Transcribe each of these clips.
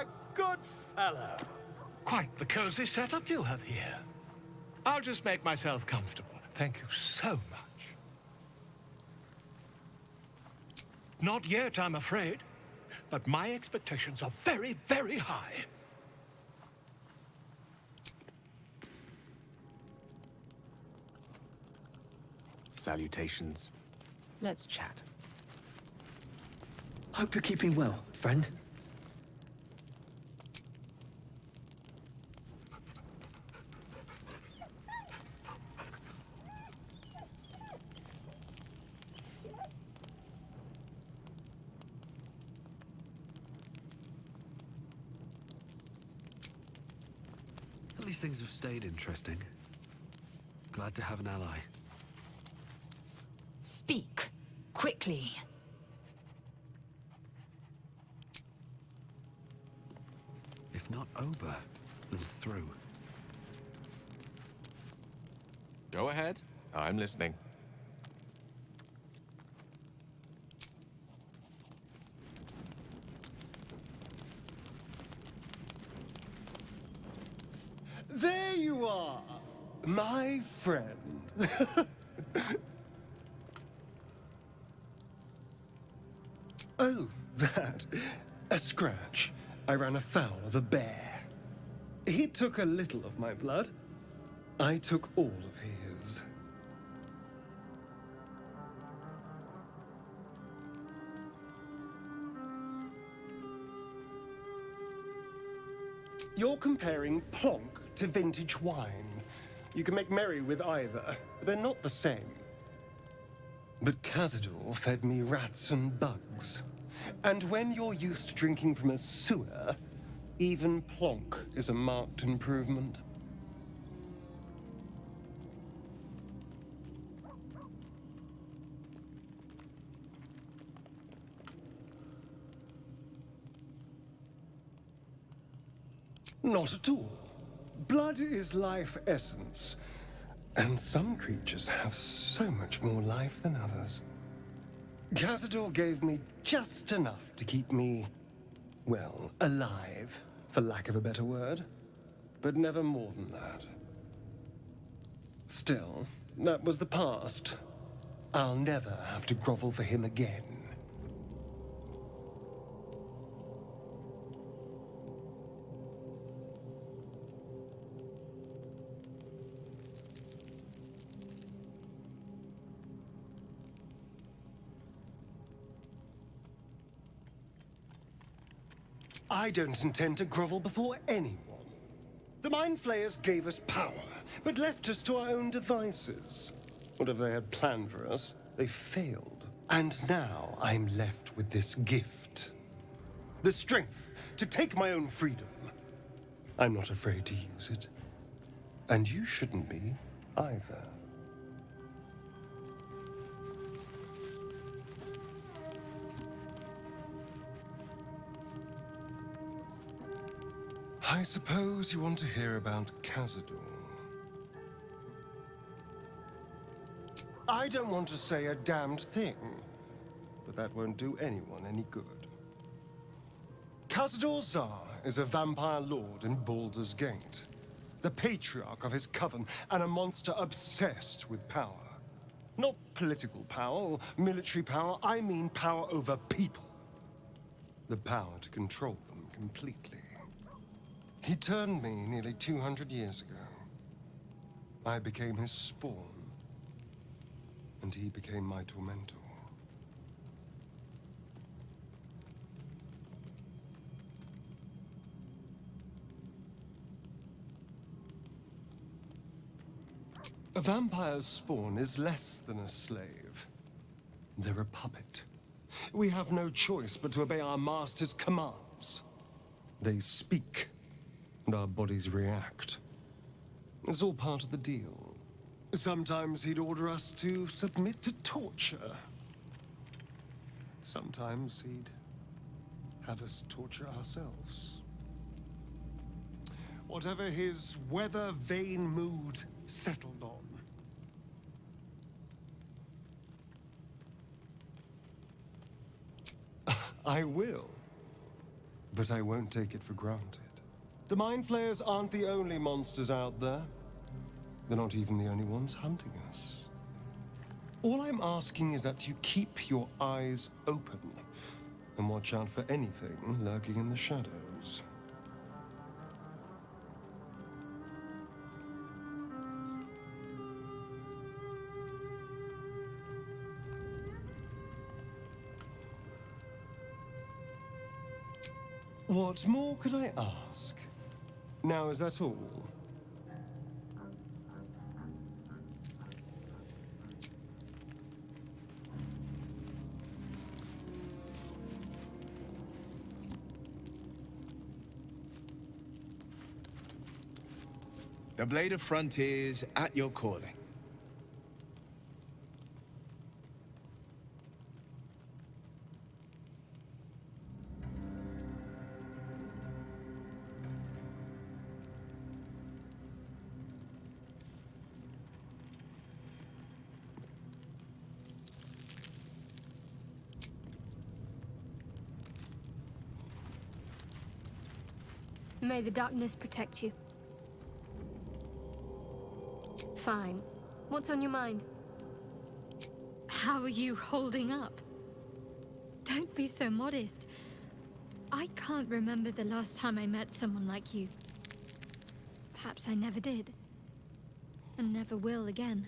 my good fellow. Quite the cozy setup you have here. I'll just make myself comfortable. Thank you so much. Not yet, I'm afraid. But my expectations are very, very high. Salutations. Let's chat. Hope you're keeping well, friend. At least things have stayed interesting. Glad to have an ally. Speak. Quickly. If not over, then through. Go ahead. I'm listening. There you are, my friend. Oh, that. A scratch. I ran afoul of a bear. He took a little of my blood. I took all of his. You're comparing plonk to vintage wine. You can make merry with either, but they're not the same. But Cazador fed me rats and bugs. And when you're used to drinking from a sewer, even plonk is a marked improvement. Not at all. Blood is life essence. And some creatures have so much more life than others. Cazador gave me just enough to keep me, well, alive, for lack of a better word. But never more than that. Still, that was the past. I'll never have to grovel for him again. I don't intend to grovel before anyone. The Mind Flayers gave us power, but left us to our own devices. Whatever they had planned for us, they failed. And now I'm left with this gift. The strength to take my own freedom. I'm not afraid to use it. And you shouldn't be, either. I suppose you want to hear about Cazador. I don't want to say a damned thing, but that won't do anyone any good. Cazador Zar is a vampire lord in Baldur's Gate, the patriarch of his coven, and a monster obsessed with power. Not political power or military power, I mean power over people. The power to control them completely. He turned me nearly 200 years ago. I became his spawn, and he became my tormentor. A vampire's spawn is less than a slave. They're a puppet. We have no choice but to obey our master's commands. They speak, and our bodies react. It's all part of the deal. Sometimes he'd order us to submit to torture. Sometimes he'd have us torture ourselves. Whatever his weather-vane mood settled on. I will. but I won't take it for granted. The Mind Flayers aren't the only monsters out there. They're not even the only ones hunting us. All I'm asking is that you keep your eyes open and watch out for anything lurking in the shadows. What more could I ask? Now, is that all? The Blade of Frontiers at your calling. May the darkness protect you. Fine. What's on your mind? How are you holding up? Don't be so modest. I can't remember the last time I met someone like you. Perhaps I never did. And never will again.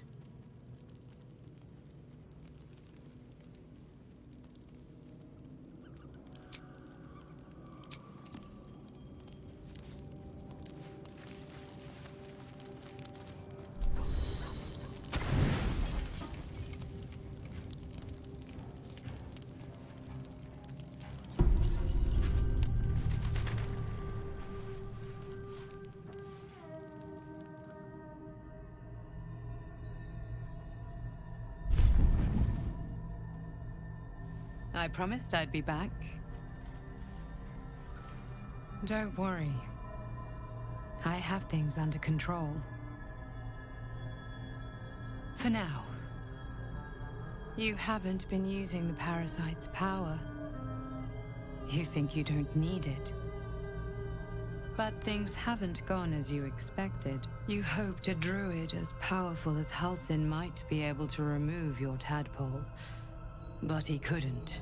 I promised I'd be back. Don't worry. I have things under control. For now. You haven't been using the parasite's power. You think you don't need it. But things haven't gone as you expected. You hoped a druid as powerful as Halsin might be able to remove your tadpole. But he couldn't.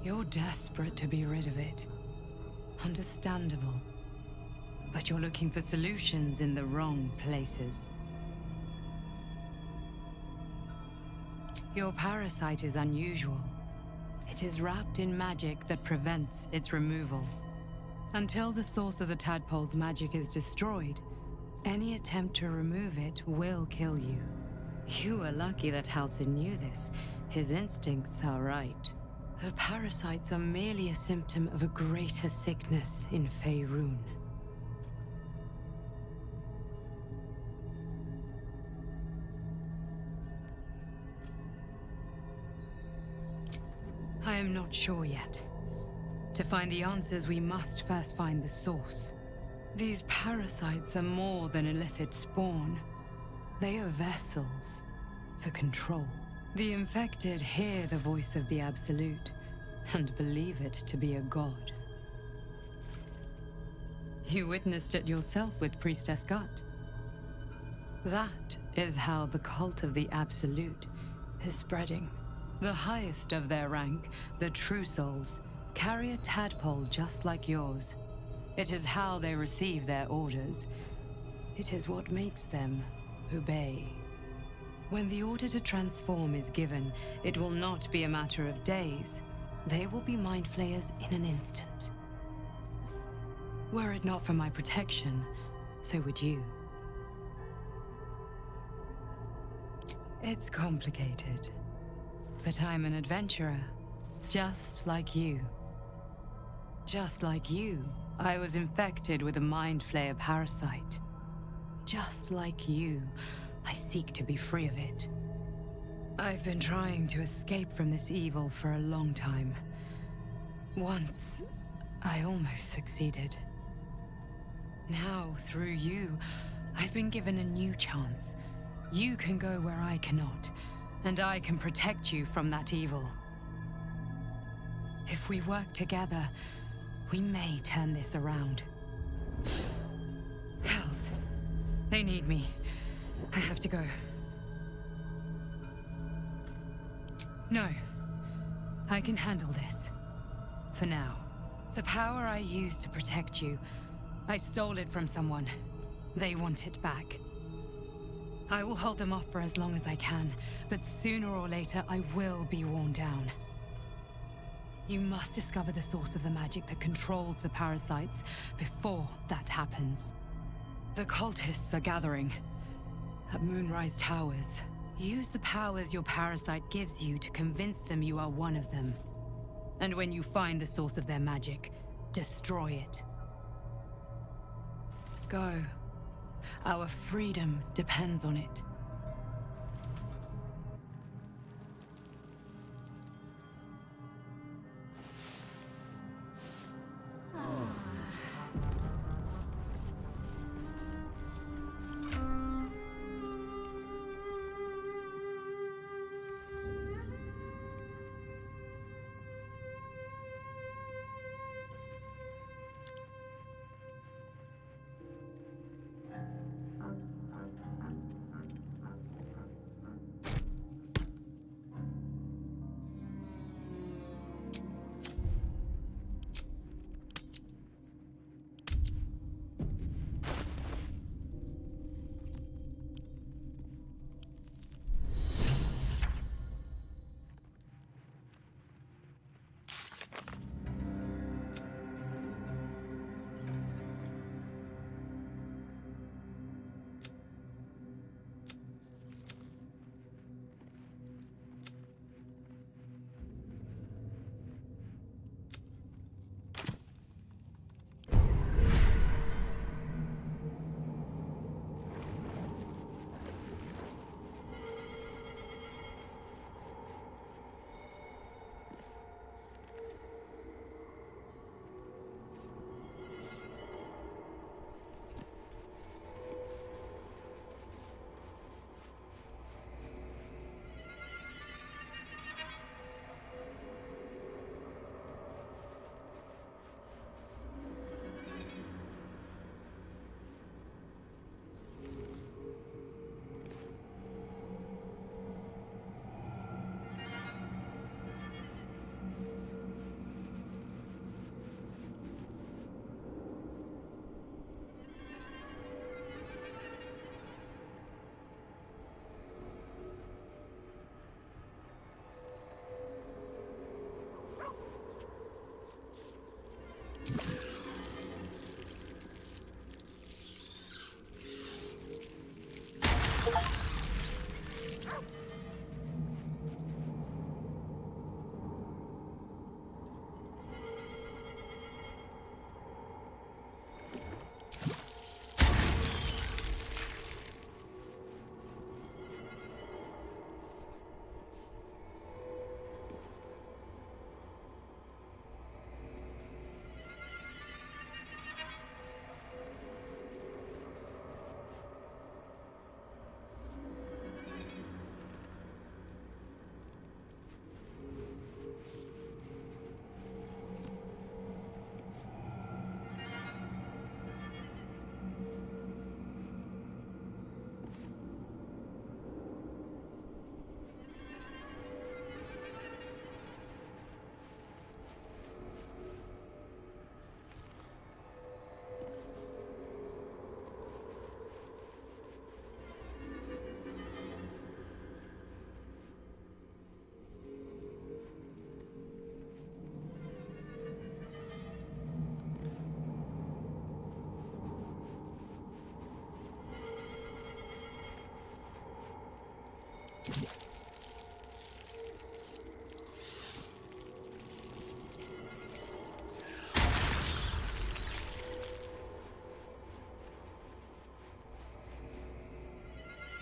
You're desperate to be rid of it. Understandable. But you're looking for solutions in the wrong places. Your parasite is unusual. It is wrapped in magic that prevents its removal. Until the source of the tadpole's magic is destroyed, any attempt to remove it will kill you. You are lucky that Halsin knew this. His instincts are right. The parasites are merely a symptom of a greater sickness in Faerun. I am not sure yet. To find the answers, we must first find the source. These parasites are more than illithid spawn. They are vessels for control. The infected hear the voice of the Absolute, and believe it to be a god. You witnessed it yourself with Priestess Gut. That is how the cult of the Absolute is spreading. The highest of their rank, the True Souls, carry a tadpole just like yours. It is how they receive their orders. It is what makes them obey. When the order to transform is given, it will not be a matter of days. They will be mind flayers in an instant. Were it not for my protection, so would you. It's complicated, but I'm an adventurer, just like you. Just like you, I was infected with a mind flayer parasite. Just like you, I seek to be free of it. I've been trying to escape from this evil for a long time. Once, I almost succeeded. Now, through you, I've been given a new chance. You can go where I cannot, and I can protect you from that evil. If we work together, We may turn this around. Hells. They need me. I have to go. No. I can handle this. For now. The power I used to protect you, I stole it from someone. They want it back. I will hold them off for as long as I can, but sooner or later I will be worn down. You must discover the source of the magic that controls the parasites before that happens. The cultists are gathering at Moonrise Towers. Use the powers your parasite gives you to convince them you are one of them. And when you find the source of their magic, destroy it. Go. Our freedom depends on it.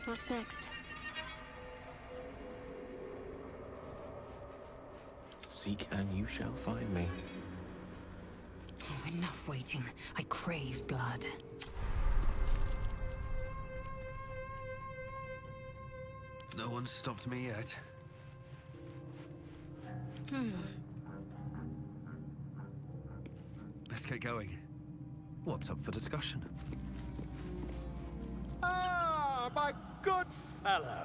What's next? Seek and you shall find me. Oh, enough waiting. I crave blood. No one's stopped me yet. Let's get going. What's up for discussion? Ah, my good fellow.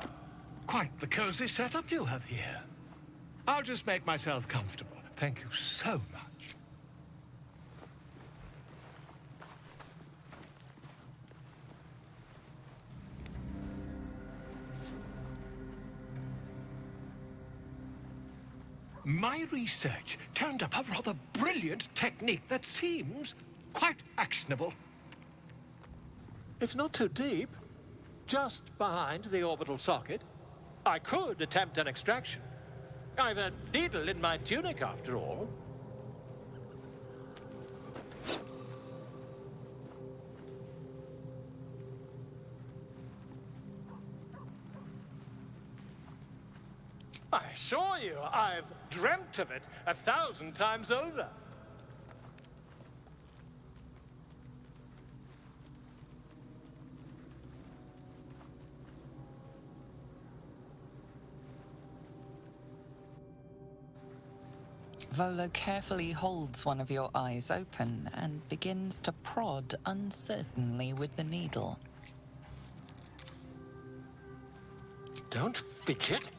Quite the cozy setup you have here. I'll just make myself comfortable. Thank you so much. My research turned up a rather brilliant technique that seems quite actionable. It's not too deep, just behind the orbital socket. I could attempt an extraction. I've a needle in my tunic, after all. I assure you, I've dreamt of it 1,000 times over. Volo carefully holds one of your eyes open and begins to prod uncertainly with the needle. Don't fidget.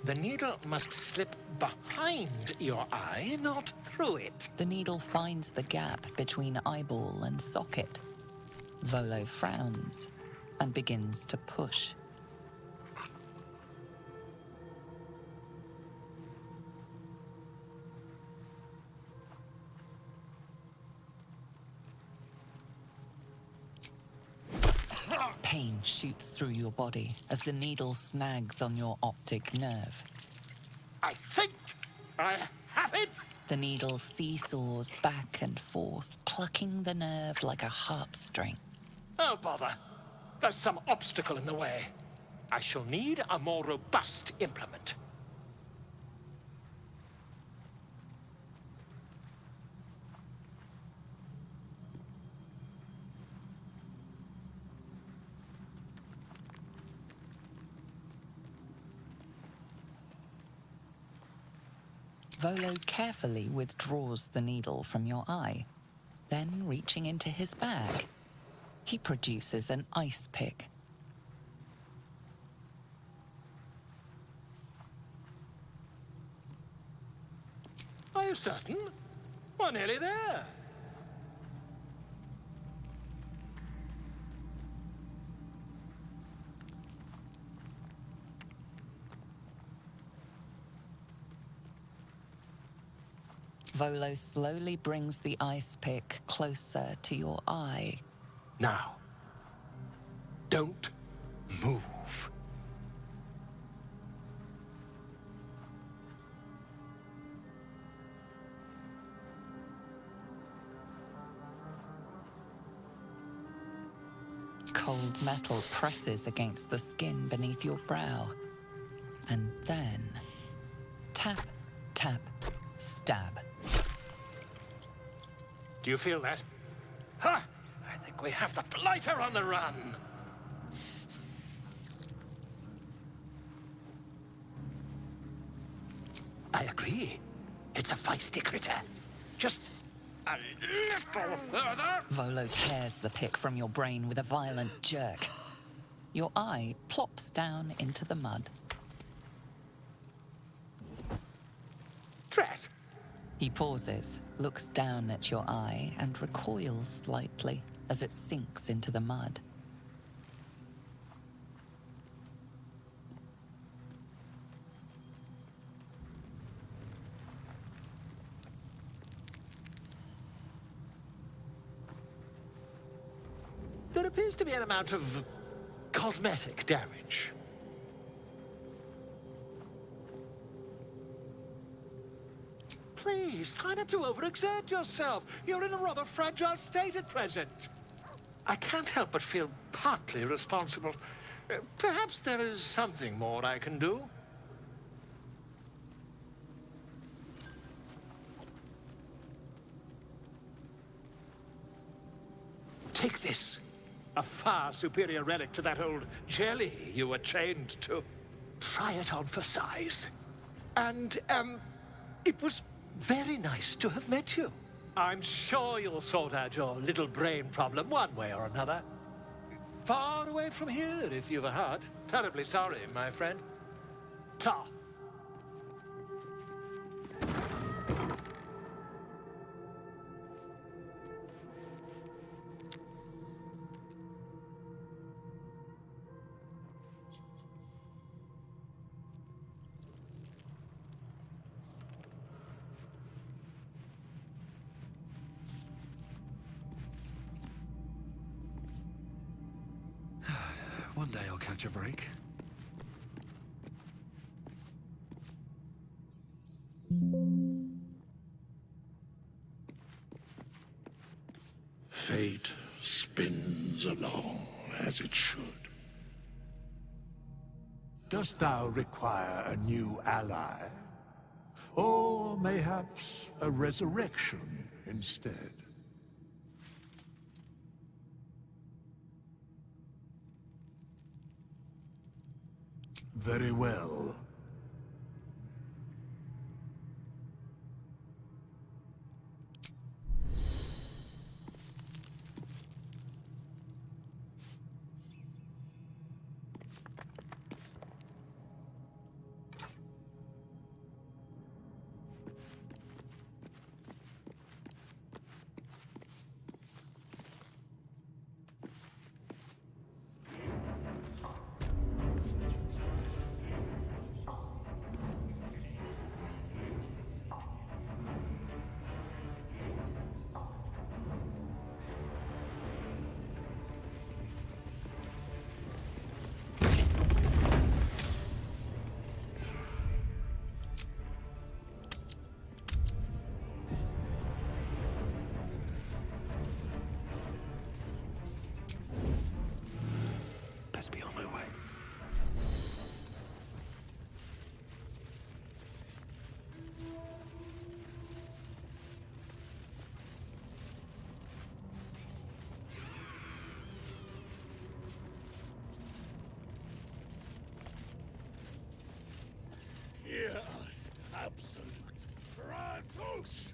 The needle must slip behind your eye, not through it. The needle finds the gap between eyeball and socket. Volo frowns and begins to push. Pain shoots through your body as the needle snags on your optic nerve. I think I have it! The needle seesaws back and forth, plucking the nerve like a harp string. Oh, bother. There's some obstacle in the way. I shall need a more robust implement. Volo carefully withdraws the needle from your eye. Then, reaching into his bag, he produces an ice pick. Are you certain? We're nearly there. Volo slowly brings the ice pick closer to your eye. Now, don't move. Cold metal presses against the skin beneath your brow. And then, tap, tap, stab. Do you feel that? Ha! I think we have the blighter on the run. I agree. It's a feisty critter. Just a little further. Volo tears the pick from your brain with a violent jerk. Your eye plops down into the mud. Drat. He pauses, looks down at your eye, and recoils slightly as it sinks into the mud. There appears to be an amount of cosmetic damage. Please, try not to overexert yourself. You're in a rather fragile state at present. I can't help but feel partly responsible. Perhaps there is something more I can do. Take this. A far superior relic to that old jelly you were chained to. Try it on for size. And, it was very nice to have met you. I'm sure you'll sort out your little brain problem one way or another. Far away from here, if you've a heart. Terribly sorry, my friend. Ta. One day I'll catch a break. Fate spins along as it should. Dost thou require a new ally? Or mayhaps a resurrection instead? Very well. Best be on my way. Yes, absolute. Kratos!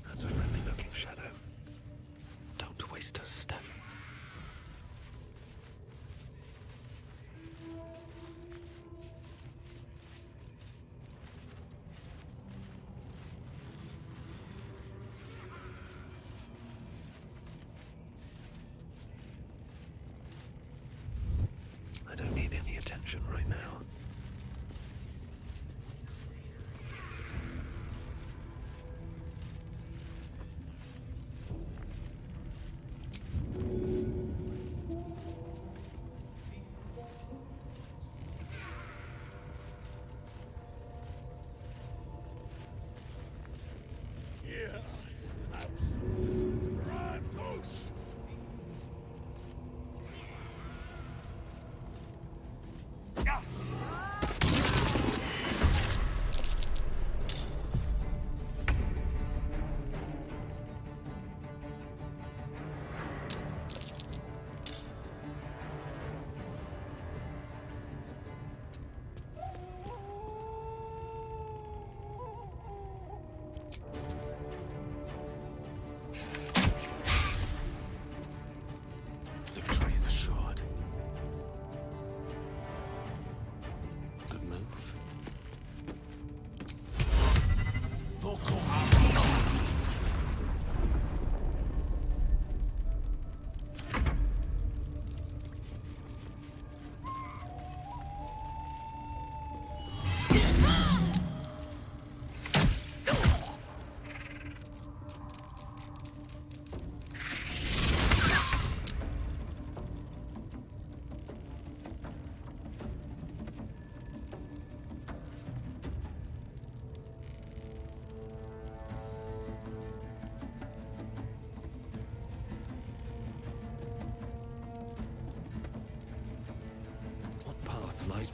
That's a friendly looking shadow. Don't waste a step. I don't need any attention right now. Yes, absolute. Kratos!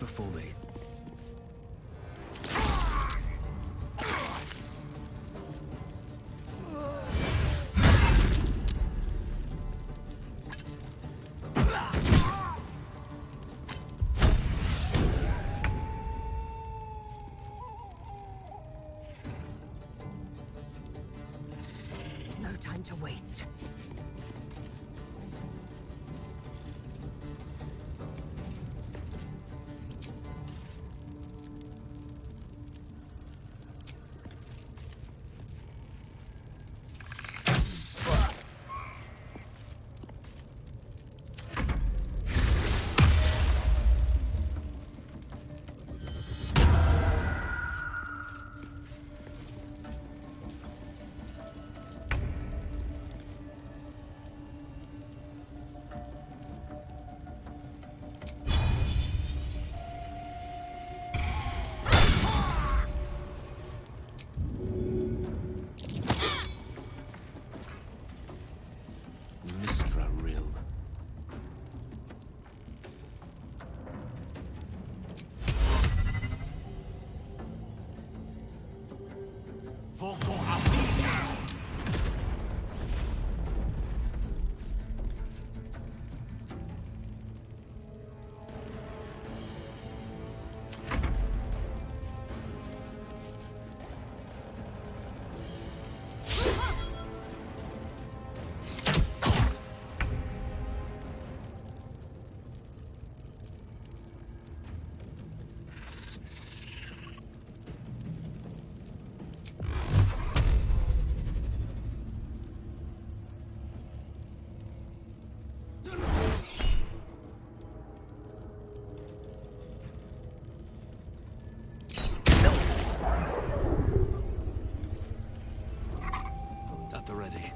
before me. No time to waste. Mistra Rill. Voco Avida! At the ready.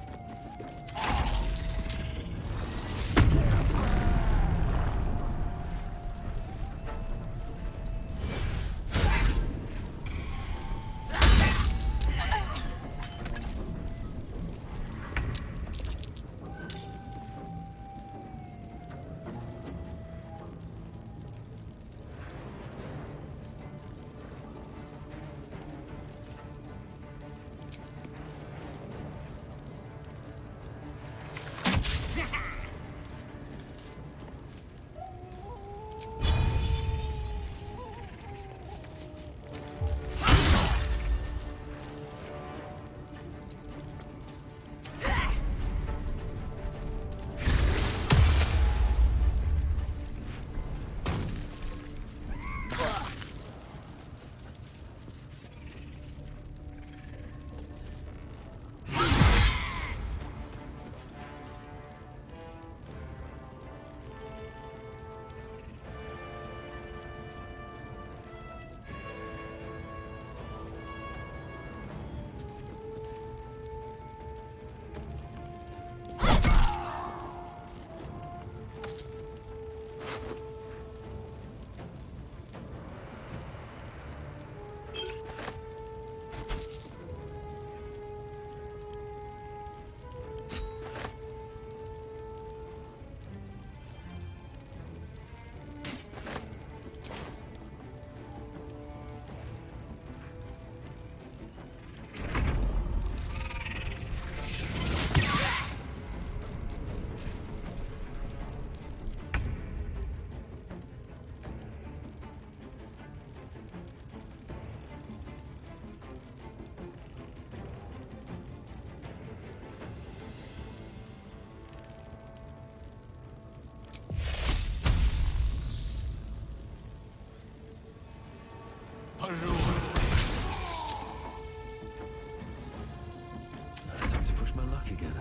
Time to push my luck again.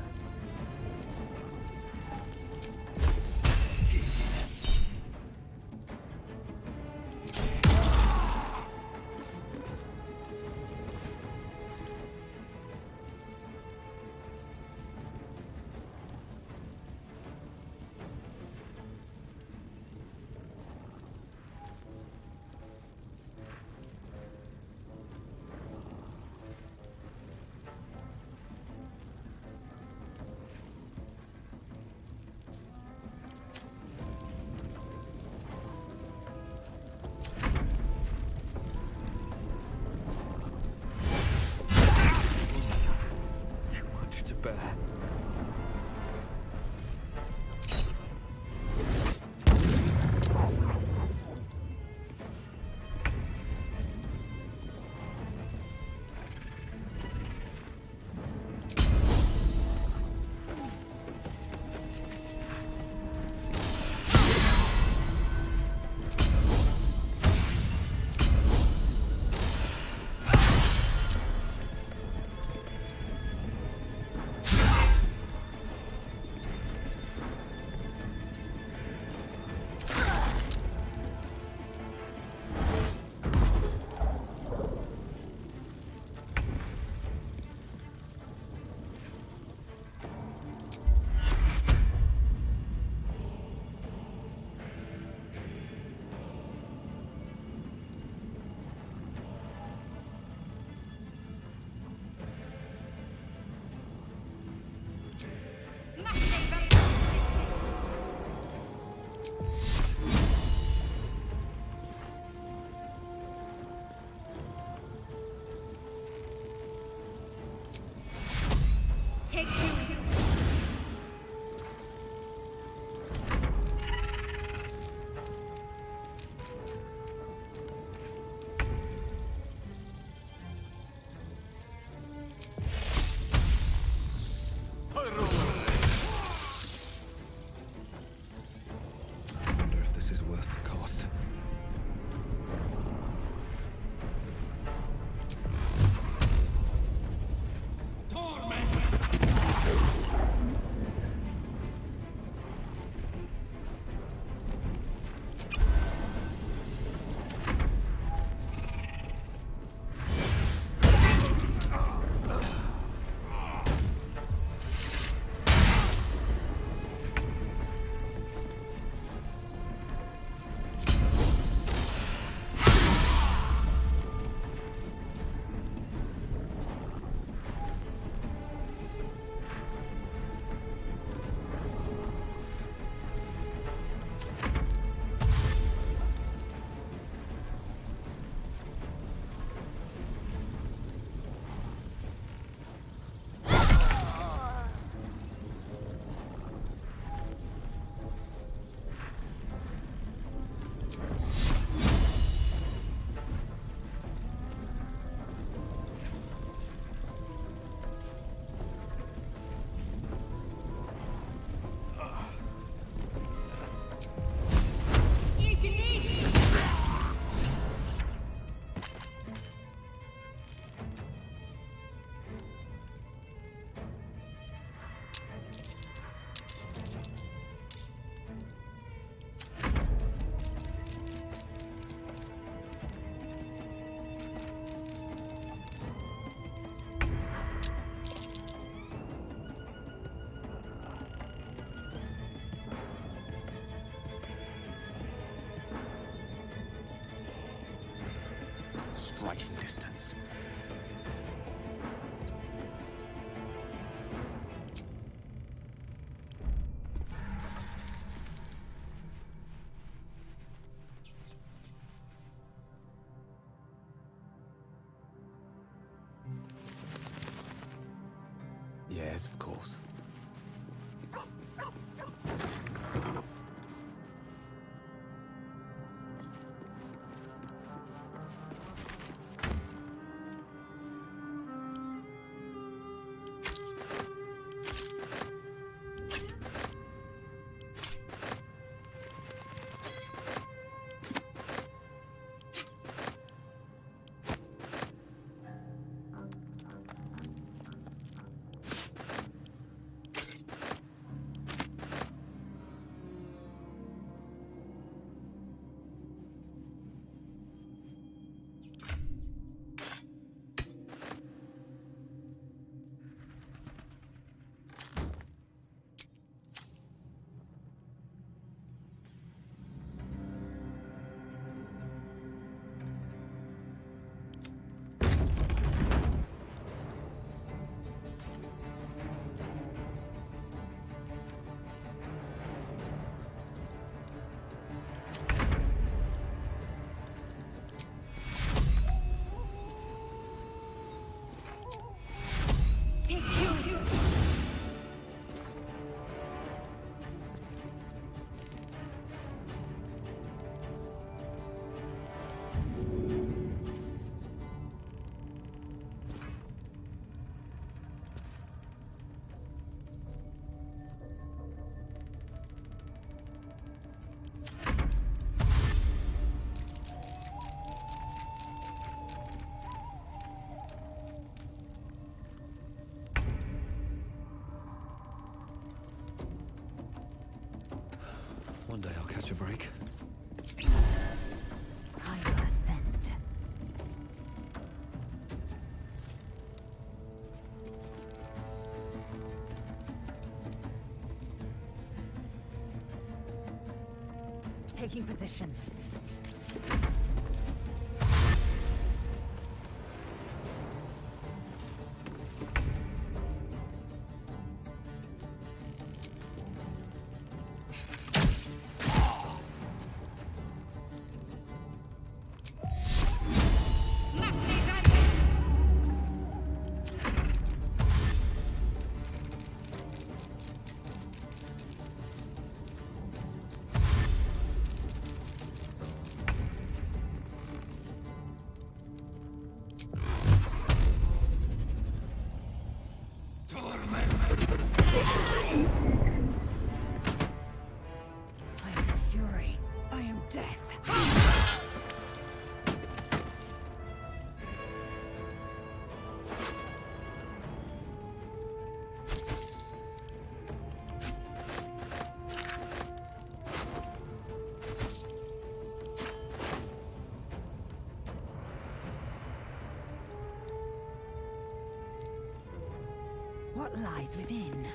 striking distance. Yes, of course. One day I'll catch a break. I will ascend. Taking position. What lies within?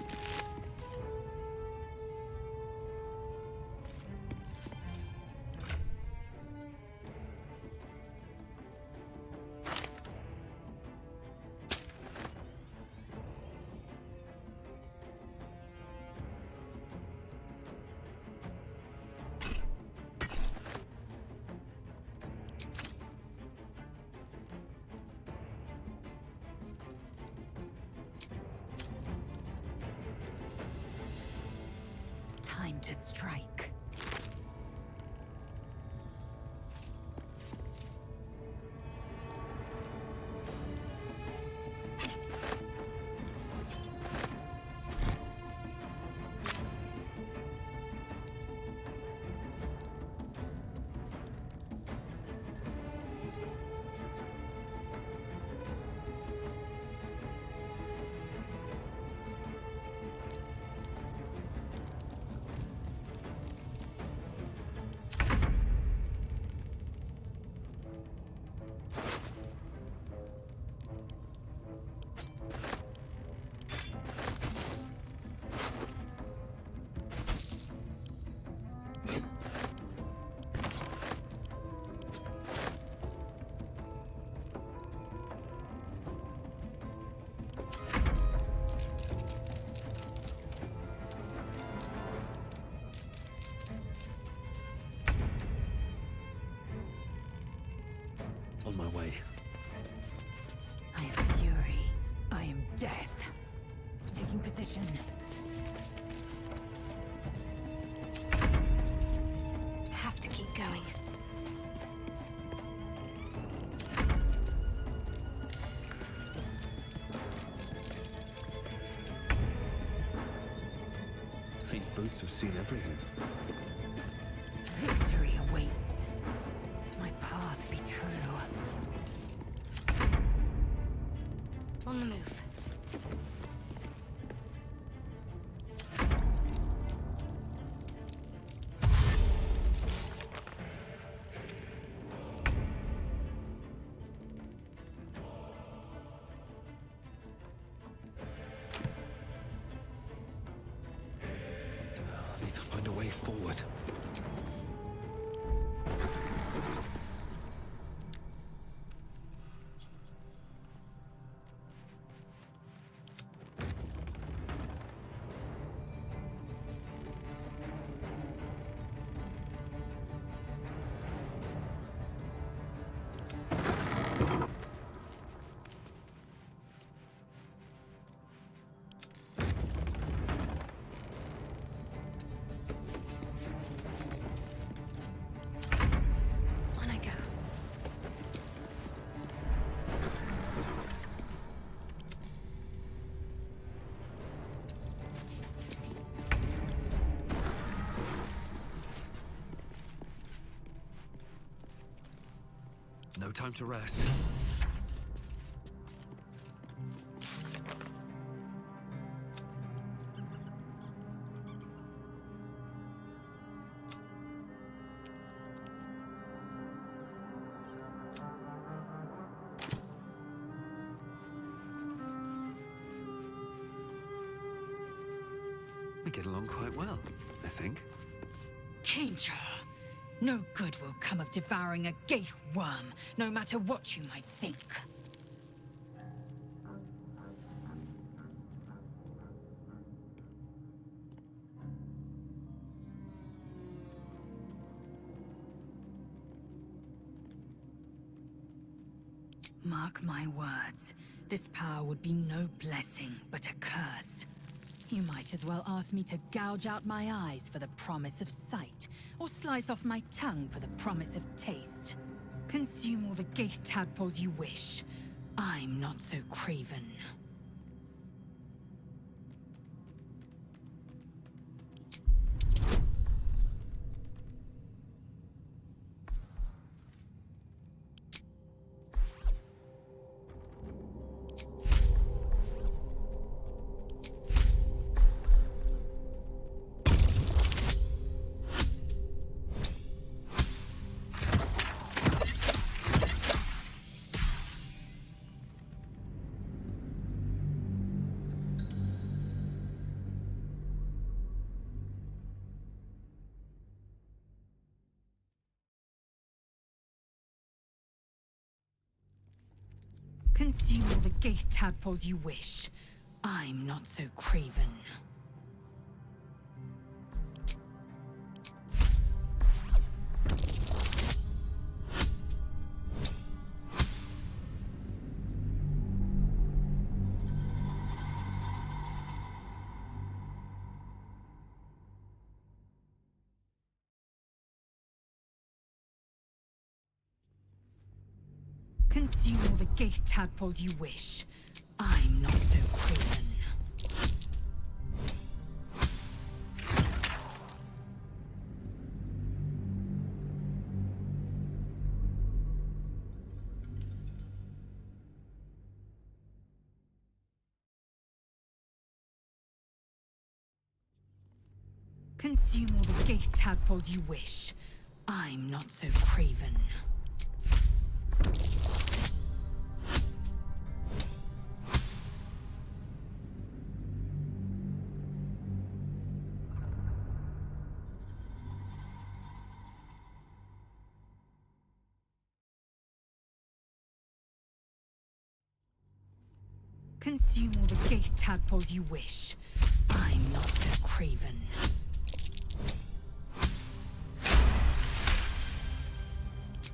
Time to strike. On my way. I am fury. I am death. Taking position. Have to keep going. These boots have seen everything. Victory awaits. My path be true. On the move. I need to find a way forward. On I go. No time to rest. We get along quite well, I think. Danger! No good will come of devouring a gay worm, no matter what you might think. Mark my words. This power would be no blessing, but a curse. You might as well ask me to gouge out my eyes for the promise of sight, or slice off my tongue for the promise of taste. Consume all the gate tadpoles you wish. I'm not so craven. Consume all the gate tadpoles you wish. I'm not so craven. Consume all the gate tadpoles you wish. I'm not so craven. Consume all the gate tadpoles you wish. I'm not so craven. Consume all the gate tadpoles you wish. I'm not so craven.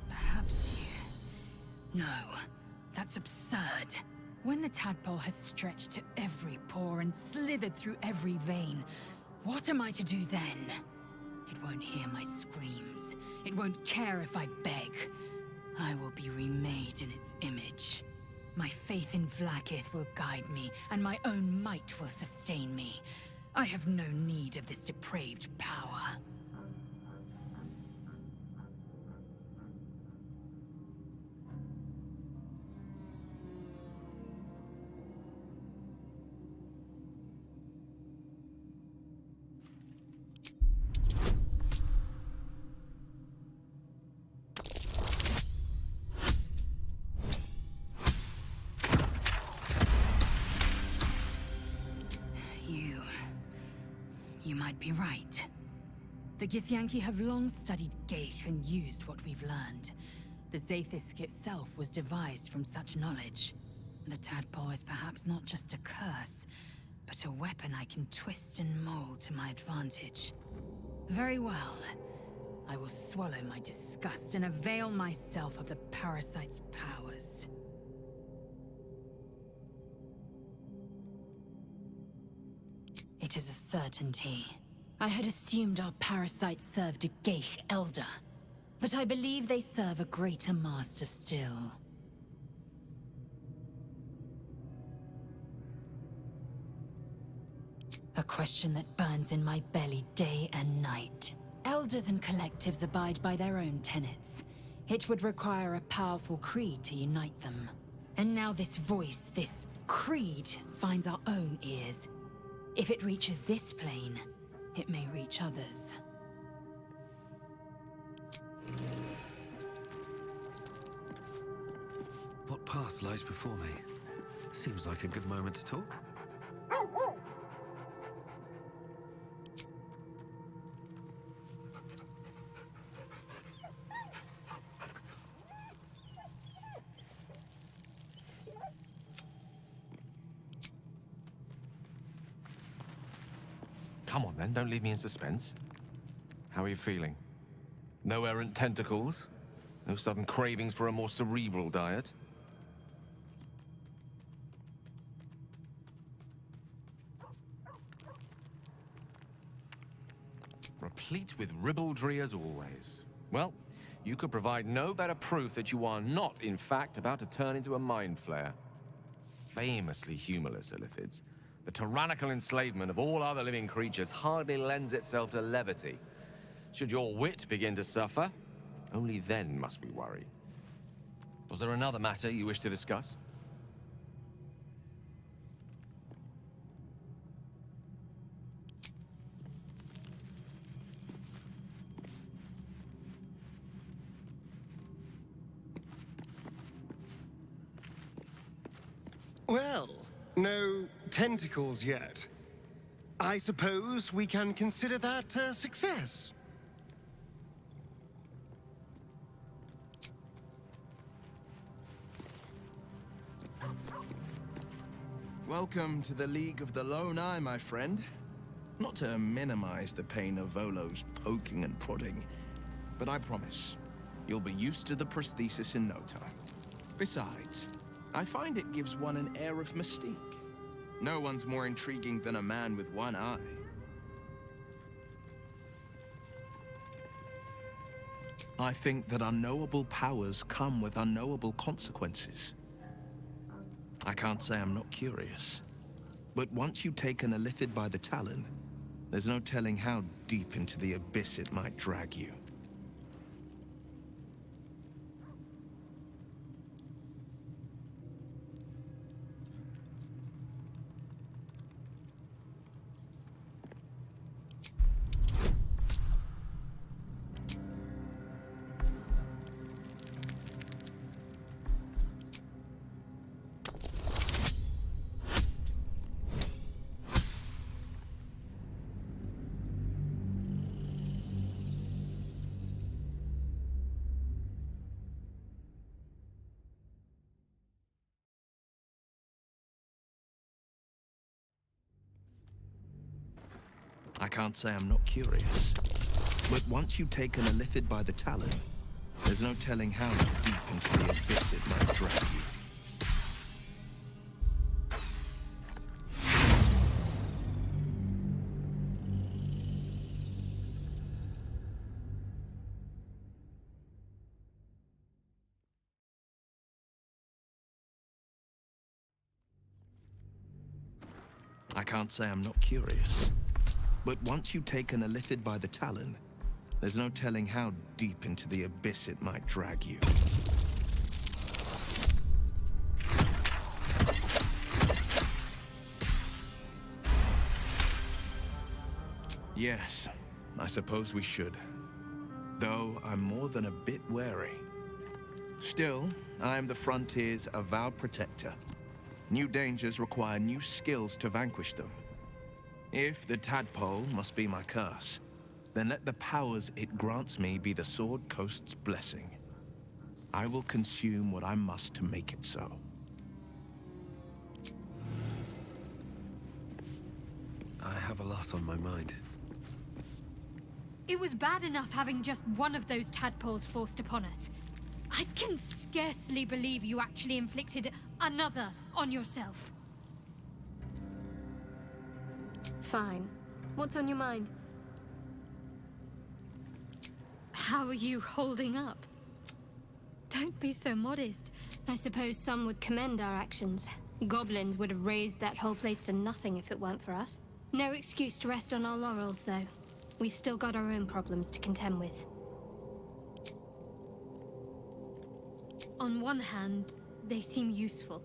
Perhaps you No, that's absurd. When the tadpole has stretched to every pore and slithered through every vein, what am I to do then? It won't hear my screams. It won't care if I beg. I will be remade in its image. My faith in Vlaakith will guide me, and my own might will sustain me. I have no need of this depraved power. You might be right. The Githyanki have long studied Geich and used what we've learned. The Zaithisk itself was devised from such knowledge. The tadpole is perhaps not just a curse, but a weapon I can twist and mold to my advantage. Very well. I will swallow my disgust and avail myself of the parasite's powers. It is a certainty. I had assumed our parasites served a Geich elder, but I believe they serve a greater master still. A question that burns in my belly day and night. Elders and collectives abide by their own tenets. It would require a powerful creed to unite them. And now this voice, this creed, finds our own ears. If it reaches this plane, it may reach others. What path lies before me? Seems like a good moment to talk. Come on, then. Don't leave me in suspense. How are you feeling? No errant tentacles? No sudden cravings for a more cerebral diet? Replete with ribaldry as always. Well, you could provide no better proof that you are not, in fact, about to turn into a mind flare. Famously humorless, Illithids. The tyrannical enslavement of all other living creatures hardly lends itself to levity. Should your wit begin to suffer, only then must we worry. Was there another matter you wish to discuss? Well, no tentacles yet. I suppose we can consider that a success. Welcome to the League of the Lone Eye, my friend. Not to minimize the pain of Volo's poking and prodding, but I promise, you'll be used to the prosthesis in no time. Besides, I find it gives one an air of mystique. No one's more intriguing than a man with one eye. I think that unknowable powers come with unknowable consequences. I can't say I'm not curious, but once you take an Illithid by the talon, there's no telling how deep into the abyss it might drag you. I can't say I'm not curious, but once you take an Illithid by the talon, There's no telling how deep into the abyss it might drag you. I can't say I'm not curious. But once you've taken a Lithid by the talon, there's no telling how deep into the abyss it might drag you. Yes, I suppose we should. Though I'm more than a bit wary. Still, I am the Frontier's avowed protector. New dangers require new skills to vanquish them. If the tadpole must be my curse, then let the powers it grants me be the Sword Coast's blessing. I will consume what I must to make it so. I have a lot on my mind. It was bad enough having just one of those tadpoles forced upon us. I can scarcely believe you actually inflicted another on yourself. Fine. What's on your mind? How are you holding up? Don't be so modest. I suppose some would commend our actions. Goblins would have razed that whole place to nothing if it weren't for us. No excuse to rest on our laurels, though. We've still got our own problems to contend with. On one hand, they seem useful.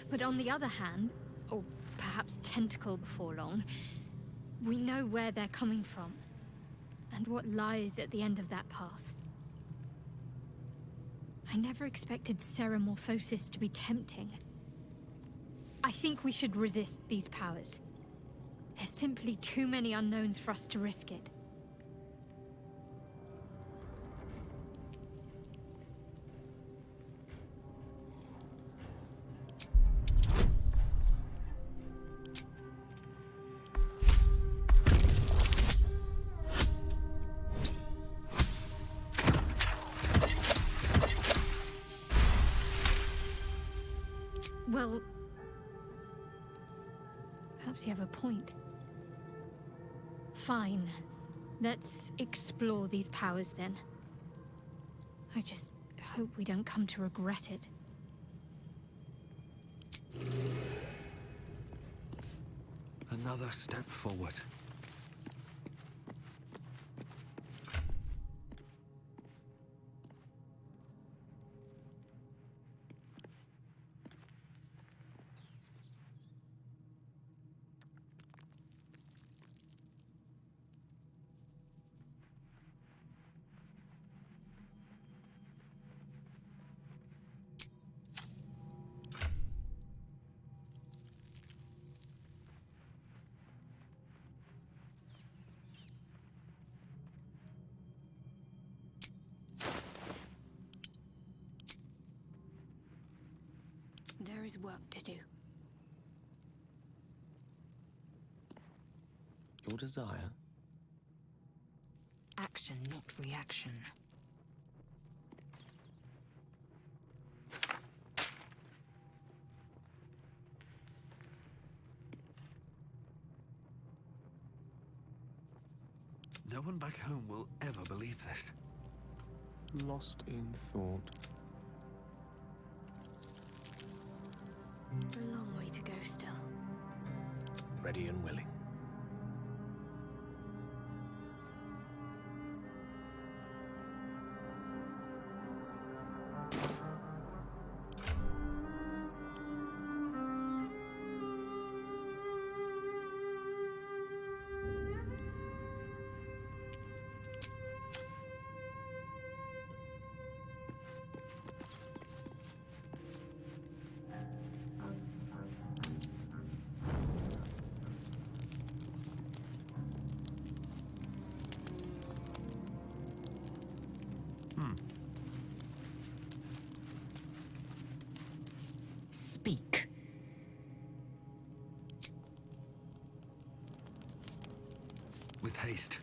But on the other hand, or perhaps tentacle before long, we know where they're coming from, and what lies at the end of that path. I never expected Ceramorphosis to be tempting. I think we should resist these powers. There's simply too many unknowns for us to risk it. Well, perhaps you have a point. Fine. Let's explore these powers then. I just hope we don't come to regret it. Another step forward. There is work to do. Your desire? Action, not reaction. No one back home will ever believe this. Lost in thought. A long way to go still. Ready and willing. Speak. With haste.